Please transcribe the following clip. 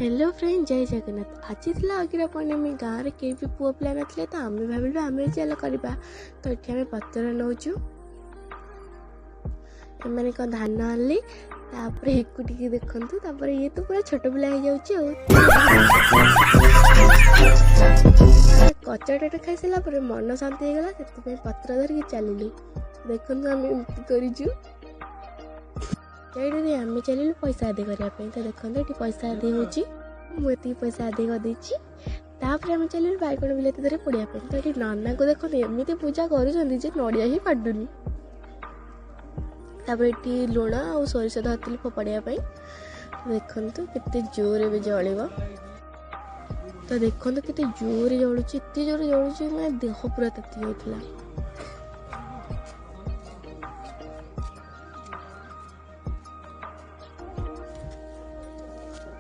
Hello friend, जय जगन्नाथ। आज थी अगिरा पूर्णिमा। गाँव में कई भी पुओ पिला ना तो आम भाविलु आम चल करवा। तो ये आम पतर नौचु एम कौन धान आनली एक देखु ये तो पूरा छोट पिला कचटा खाई सारा मन शांति होगा से पत्र धरिकी चलू। देखु आम एमती करूँ आम चलू पैसा आदि करने। तो देखो ये पैसा आदि होती पैसा आदि करदेपर आम चलू बैगण बिलाती धर पड़ा। तो ये नाना को देखो एमती पूजा कर नड़िया ही फाटुनी। ये लुण आ सोरिष धरती फोपाड़ापी। देखु केते जोर भी जल। तो देखो केते जोर जलुची, एत जोर जलुची मैं देह पूरा ताती जाता।